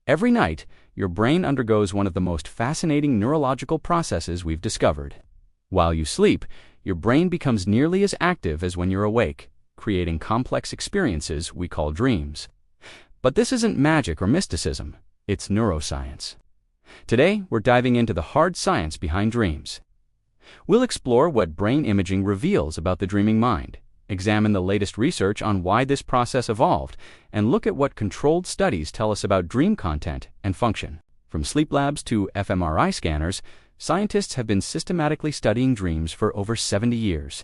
Every night, your brain undergoes one of the most fascinating neurological processes we've discovered. While you sleep, your brain becomes nearly as active as when you're awake, creating complex experiences we call dreams. But this isn't magic or mysticism, it's neuroscience. Today, we're diving into the hard science behind dreams. We'll explore what brain imaging reveals about the dreaming mind, examine the latest research on why this process evolved, and look at what controlled studies tell us about dream content and function. From sleep labs to fMRI scanners, scientists have been systematically studying dreams for over 70 years.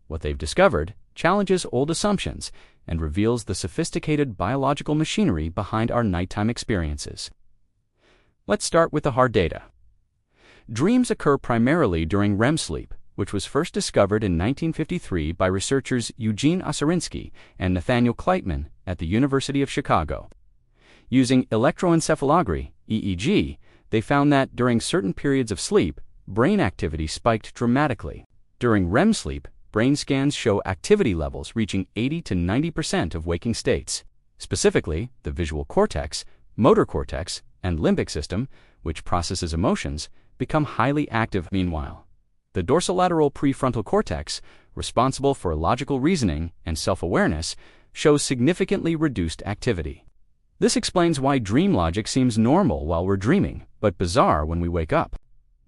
What they've discovered challenges old assumptions and reveals the sophisticated biological machinery behind our nighttime experiences. Let's start with the hard data. Dreams occur primarily during REM sleep, which was first discovered in 1953 by researchers Eugene Oserinsky and Nathaniel Kleitman at the University of Chicago. Using electroencephalography, EEG, they found that during certain periods of sleep, brain activity spiked dramatically. During REM sleep, brain scans show activity levels reaching 80 to 90% of waking states. Specifically, the visual cortex, motor cortex, and limbic system, which processes emotions, become highly active. Meanwhile, the dorsolateral prefrontal cortex, responsible for logical reasoning and self-awareness, shows significantly reduced activity. This explains why dream logic seems normal while we're dreaming, but bizarre when we wake up.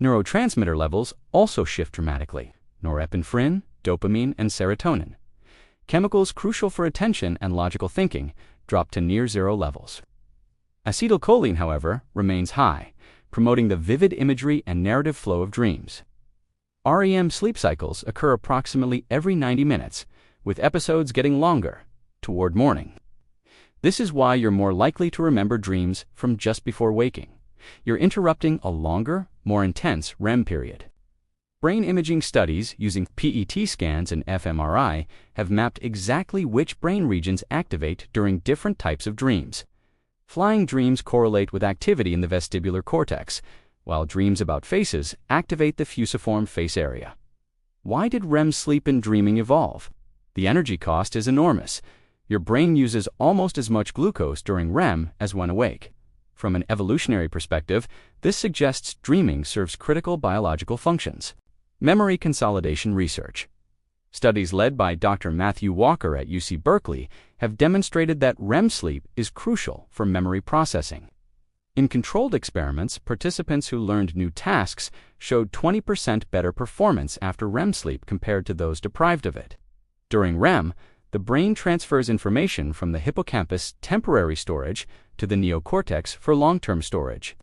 Neurotransmitter levels also shift dramatically. Norepinephrine, dopamine, and serotonin, chemicals crucial for attention and logical thinking, drop to near zero levels. Acetylcholine, however, remains high, promoting the vivid imagery and narrative flow of dreams. REM sleep cycles occur approximately every 90 minutes, with episodes getting longer, toward morning. This is why you're more likely to remember dreams from just before waking. You're interrupting a longer, more intense REM period. Brain imaging studies using PET scans and fMRI have mapped exactly which brain regions activate during different types of dreams. Flying dreams correlate with activity in the vestibular cortex, while dreams about faces activate the fusiform face area. Why did REM sleep and dreaming evolve? The energy cost is enormous. Your brain uses almost as much glucose during REM as when awake. From an evolutionary perspective, this suggests dreaming serves critical biological functions. Memory consolidation research. Studies led by Dr. Matthew Walker at UC Berkeley have demonstrated that REM sleep is crucial for memory processing. In controlled experiments, participants who learned new tasks showed 20% better performance after REM sleep compared to those deprived of it. During REM, the brain transfers information from the hippocampus temporary storage to the neocortex for long-term storage.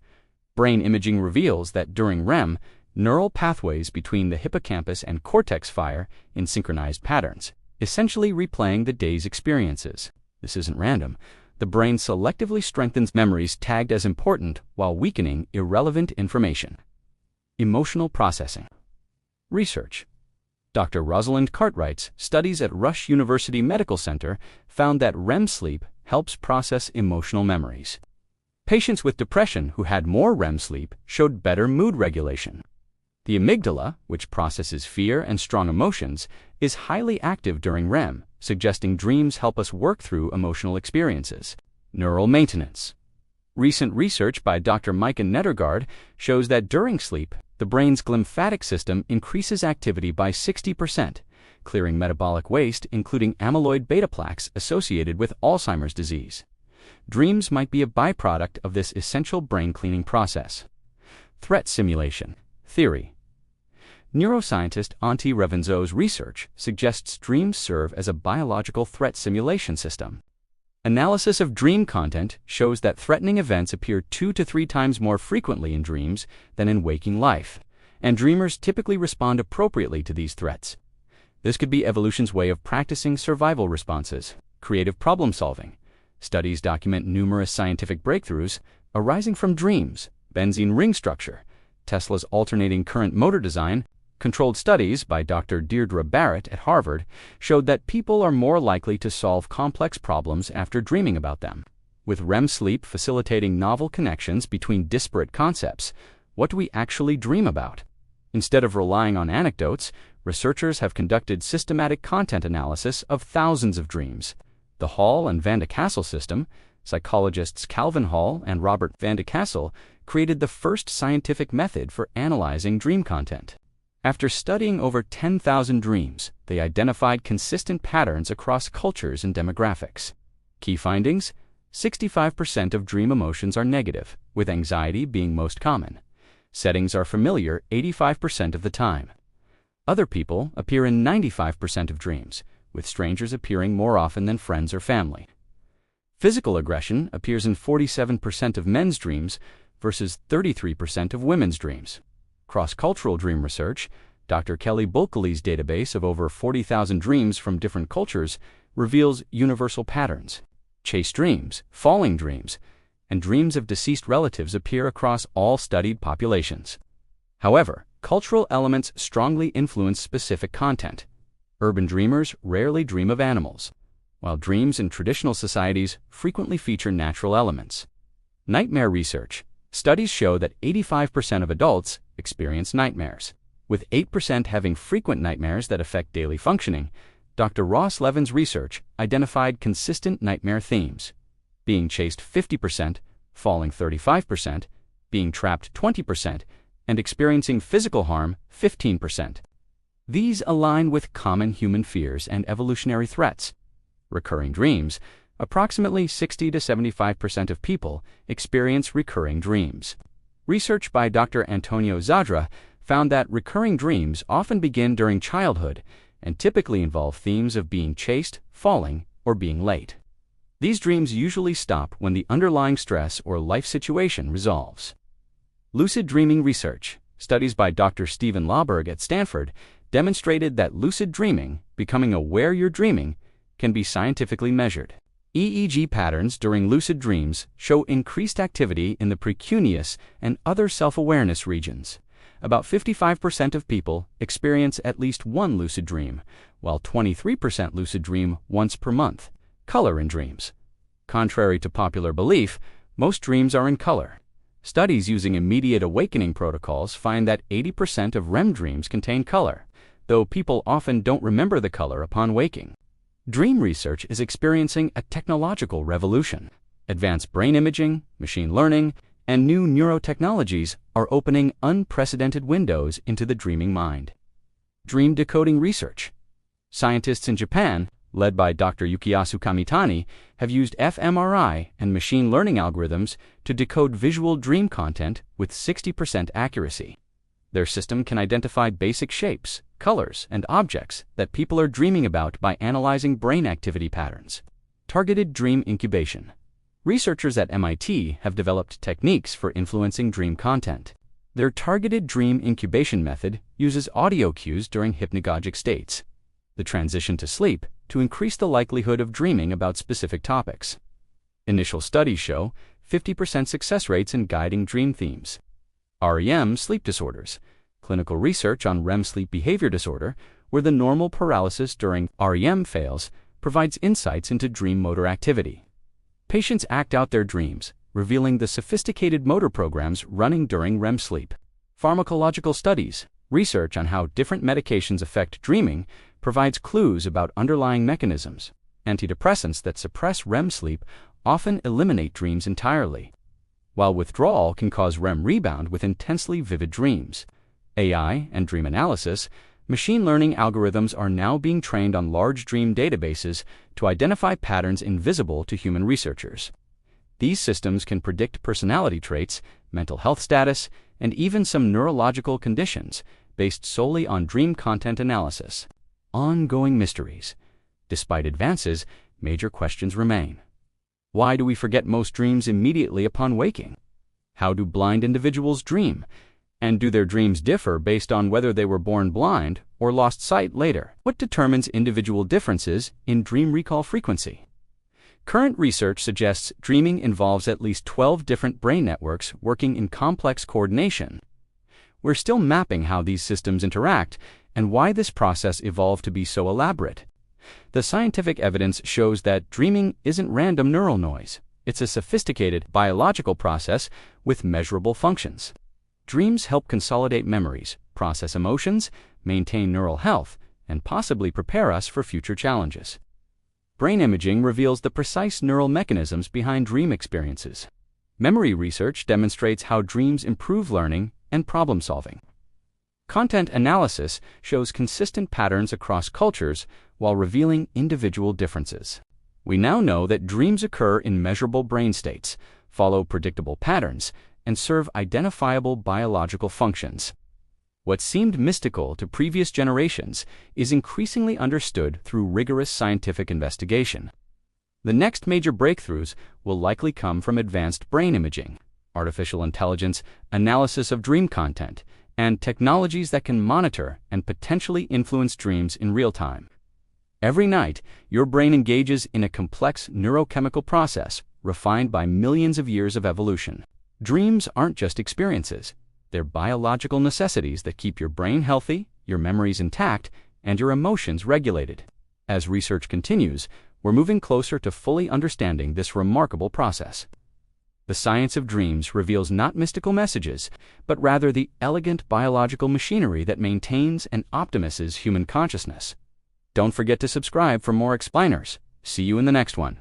Brain imaging reveals that during REM, neural pathways between the hippocampus and cortex fire in synchronized patterns, essentially replaying the day's experiences. This isn't random. The brain selectively strengthens memories tagged as important while weakening irrelevant information. Emotional processing. Research. Dr. Rosalind Cartwright's studies at Rush University Medical Center found that REM sleep helps process emotional memories. Patients with depression who had more REM sleep showed better mood regulation. The amygdala, which processes fear and strong emotions, is highly active during REM, suggesting dreams help us work through emotional experiences. Neural maintenance. Recent research by Dr. Micah Nedergaard shows that during sleep, the brain's glymphatic system increases activity by 60%, clearing metabolic waste, including amyloid beta plaques associated with Alzheimer's disease. Dreams might be a byproduct of this essential brain cleaning process. Threat simulation. Theory. Neuroscientist Antti Revenzo's research suggests dreams serve as a biological threat simulation system. Analysis of dream content shows that threatening events appear 2 to 3 times more frequently in dreams than in waking life, and dreamers typically respond appropriately to these threats. This could be evolution's way of practicing survival responses, creative problem solving. Studies document numerous scientific breakthroughs arising from dreams, benzene ring structure, Tesla's alternating current motor design. Controlled studies by Dr. Deirdre Barrett at Harvard showed that people are more likely to solve complex problems after dreaming about them. With REM sleep facilitating novel connections between disparate concepts, what do we actually dream about? Instead of relying on anecdotes, researchers have conducted systematic content analysis of thousands of dreams. The Hall and Van de Kassel system, psychologists Calvin Hall and Robert van de Cassel created the first scientific method for analyzing dream content. After studying over 10,000 dreams, they identified consistent patterns across cultures and demographics. Key findings: 65% of dream emotions are negative, with anxiety being most common. Settings are familiar 85% of the time. Other people appear in 95% of dreams, with strangers appearing more often than friends or family. Physical aggression appears in 47% of men's dreams versus 33% of women's dreams. Cross-cultural dream research, Dr. Kelly Bulkeley's database of over 40,000 dreams from different cultures reveals universal patterns. Chase dreams, falling dreams, and dreams of deceased relatives appear across all studied populations. However, cultural elements strongly influence specific content. Urban dreamers rarely dream of animals, while dreams in traditional societies frequently feature natural elements. Nightmare research. Studies show that 85% of adults experience nightmares, with 8% having frequent nightmares that affect daily functioning. Dr. Ross Levin's research identified consistent nightmare themes: being chased 50%, falling 35%, being trapped 20%, and experiencing physical harm 15%. These align with common human fears and evolutionary threats. Recurring dreams. Approximately 60 to 75% of people experience recurring dreams. Research by Dr. Antonio Zadra found that recurring dreams often begin during childhood and typically involve themes of being chased, falling, or being late. These dreams usually stop when the underlying stress or life situation resolves. Lucid dreaming research. Studies by Dr. Stephen Lauberg at Stanford demonstrated that lucid dreaming, becoming aware you're dreaming, can be scientifically measured. EEG patterns during lucid dreams show increased activity in the precuneus and other self-awareness regions. About 55% of people experience at least one lucid dream, while 23% lucid dream once per month. Color in dreams. Contrary to popular belief, most dreams are in color. Studies using immediate awakening protocols find that 80% of REM dreams contain color, though people often don't remember the color upon waking. Dream research is experiencing a technological revolution. Advanced brain imaging, machine learning, and new neurotechnologies are opening unprecedented windows into the dreaming mind. Dream decoding research. Scientists in Japan, led by Dr. Yukiyasu Kamitani, have used fMRI and machine learning algorithms to decode visual dream content with 60% accuracy. Their system can identify basic shapes, colors, and objects that people are dreaming about by analyzing brain activity patterns. Targeted dream incubation. Researchers at MIT have developed techniques for influencing dream content. Their targeted dream incubation method uses audio cues during hypnagogic states, the transition to sleep, to increase the likelihood of dreaming about specific topics. Initial studies show 50% success rates in guiding dream themes. REM sleep disorders. Clinical research on REM sleep behavior disorder, where the normal paralysis during REM fails, provides insights into dream motor activity. Patients act out their dreams, revealing the sophisticated motor programs running during REM sleep. Pharmacological studies. Research on how different medications affect dreaming provides clues about underlying mechanisms. Antidepressants that suppress REM sleep often eliminate dreams entirely, while withdrawal can cause REM rebound with intensely vivid dreams. AI and dream analysis. Machine learning algorithms are now being trained on large dream databases to identify patterns invisible to human researchers. These systems can predict personality traits, mental health status, and even some neurological conditions based solely on dream content analysis. Ongoing mysteries. Despite advances, major questions remain. Why do we forget most dreams immediately upon waking? How do blind individuals dream? And do their dreams differ based on whether they were born blind or lost sight later? What determines individual differences in dream recall frequency? Current research suggests dreaming involves at least 12 different brain networks working in complex coordination. We're still mapping how these systems interact and why this process evolved to be so elaborate. The scientific evidence shows that dreaming isn't random neural noise. It's a sophisticated biological process with measurable functions. Dreams help consolidate memories, process emotions, maintain neural health, and possibly prepare us for future challenges. Brain imaging reveals the precise neural mechanisms behind dream experiences. Memory research demonstrates how dreams improve learning and problem-solving. Content analysis shows consistent patterns across cultures while revealing individual differences. We now know that dreams occur in measurable brain states, follow predictable patterns, and serve identifiable biological functions. What seemed mystical to previous generations is increasingly understood through rigorous scientific investigation. The next major breakthroughs will likely come from advanced brain imaging, artificial intelligence, analysis of dream content, and technologies that can monitor and potentially influence dreams in real time. Every night, your brain engages in a complex neurochemical process refined by millions of years of evolution. Dreams aren't just experiences. They're biological necessities that keep your brain healthy, your memories intact, and your emotions regulated. As research continues, we're moving closer to fully understanding this remarkable process. The science of dreams reveals not mystical messages, but rather the elegant biological machinery that maintains and optimizes human consciousness. Don't forget to subscribe for more explainers. See you in the next one.